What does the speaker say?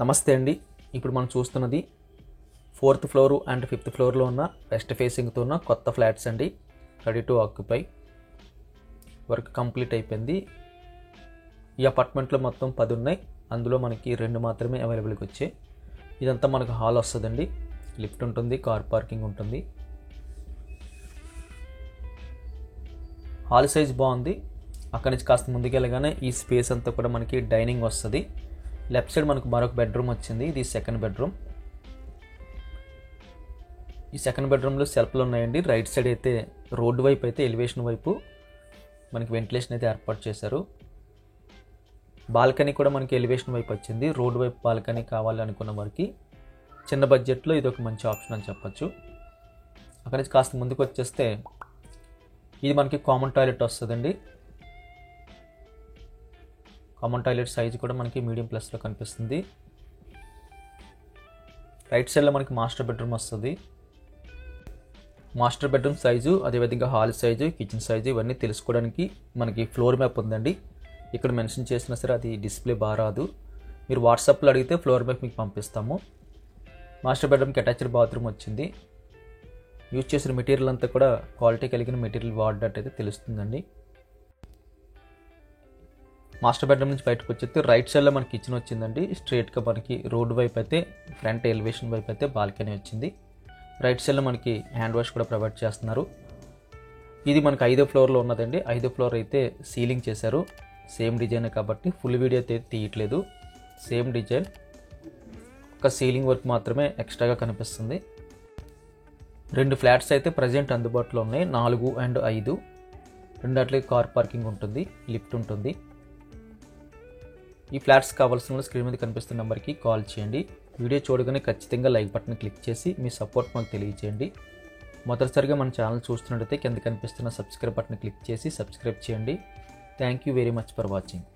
నమస్తే అండి. ఇప్పుడు మనం చూస్తున్నది 4th ఫ్లోర్ అండ్ 5th ఫ్లోర్లో ఉన్న వెస్ట్ ఫేసింగ్తో ఉన్న కొత్త ఫ్లాట్స్ అండి. Ready to occupy. Work complete అయిపోయింది. ఈ అపార్ట్మెంట్లో మొత్తం 10 ఉన్నాయి. అందులో మనకి 2 మాత్రమే అవైలబుల్గా వచ్చాయి. ఇదంతా మనకు హాల్ వస్తుందండి. లిఫ్ట్ ఉంటుంది, కార్ పార్కింగ్ ఉంటుంది. హాల్ సైజ్ బాగుంది. అక్కడి నుంచి కాస్త ముందుకెళ్ళగానే ఈ స్పేస్ అంతా కూడా మనకి డైనింగ్ వస్తుంది. లెఫ్ట్ సైడ్ మనకు మరొక బెడ్రూమ్ వచ్చింది. ఇది సెకండ్ బెడ్రూమ్. ఈ సెకండ్ బెడ్రూమ్లో సెల్ఫ్లు ఉన్నాయండి. రైట్ సైడ్ అయితే రోడ్డు వైపు అయితే ఎలివేషన్ వైపు మనకి వెంటిలేషన్ అయితే ఏర్పాటు చేశారు. బాల్కనీ కూడా మనకి ఎలివేషన్ వైపు వచ్చింది. రోడ్డు వైపు బాల్కనీ కావాలి అనుకున్న వారికి చిన్న బడ్జెట్లో ఇది ఒక మంచి ఆప్షన్ అని చెప్పచ్చు. అక్కడి నుంచి కాస్త ముందుకు వచ్చేస్తే ఇది మనకి కామన్ టాయిలెట్ వస్తుందండి. కామన్ టాయిలెట్ సైజు కూడా మనకి మీడియం ప్లస్లో కనిపిస్తుంది. రైట్ సైడ్లో మనకి మాస్టర్ బెడ్రూమ్ వస్తుంది. మాస్టర్ బెడ్రూమ్ సైజు, అదేవిధంగా హాల్ సైజు, కిచెన్ సైజు ఇవన్నీ తెలుసుకోవడానికి మనకి ఫ్లోర్ మ్యాప్ ఉందండి. ఇక్కడ మెన్షన్ చేసినా సరే అది డిస్ప్లే బాగా రాదు. మీరు వాట్సాప్లో అడిగితే ఫ్లోర్ మ్యాప్ మీకు పంపిస్తాము. మాస్టర్ బెడ్రూమ్కి అటాచ్డ్ బాత్రూమ్ వచ్చింది. యూజ్ చేసిన మెటీరియల్ అంతా కూడా క్వాలిటీ కలిగిన మెటీరియల్ వాడినట్టయితే తెలుస్తుందండి. మాస్టర్ బెడ్రూమ్ నుంచి బయటకు వచ్చేస్తే రైట్ సైడ్లో మనకి కిచెన్ వచ్చిందండి. స్ట్రైట్గా మనకి రోడ్ వైపు అయితే ఫ్రంట్ ఎలివేషన్ వైపు అయితే బాల్కనీ వచ్చింది. రైట్ సైడ్లో మనకి హ్యాండ్ వాష్ కూడా ప్రొవైడ్ చేస్తున్నారు. ఇది మనకి 5వ ఫ్లోర్లో ఉన్నదండి. 5వ ఫ్లోర్ అయితే సీలింగ్ చేశారు. సేమ్ డిజైన్ కాబట్టి ఫుల్ వీడియో అయితే తీయట్లేదు. సేమ్ డిజైన్, ఒక సీలింగ్ వర్క్ మాత్రమే ఎక్స్ట్రాగా కనిపిస్తుంది. 2 ఫ్లాట్స్ అయితే ప్రజెంట్ అందుబాటులో ఉన్నాయి. 4 అండ్ 5. రెండాట్లకి కార్ పార్కింగ్ ఉంటుంది, లిఫ్ట్ ఉంటుంది. ఈ ఫ్లాట్స్ కావాల్సిన స్క్రీన్ మీద కనిపిస్తున్న నెంబర్కి కాల్ చేయండి. వీడియో చూడగానే ఖచ్చితంగా లైక్ బటన్ క్లిక్ చేసి మీ సపోర్ట్ మాకు తెలియజేయండి. మొదటిసారిగా మన ఛానల్ చూస్తున్నట్టయితే కింద కనిపిస్తున్న సబ్స్క్రైబ్ బటన్ క్లిక్ చేసి సబ్స్క్రైబ్ చేయండి. Thank you very much for watching.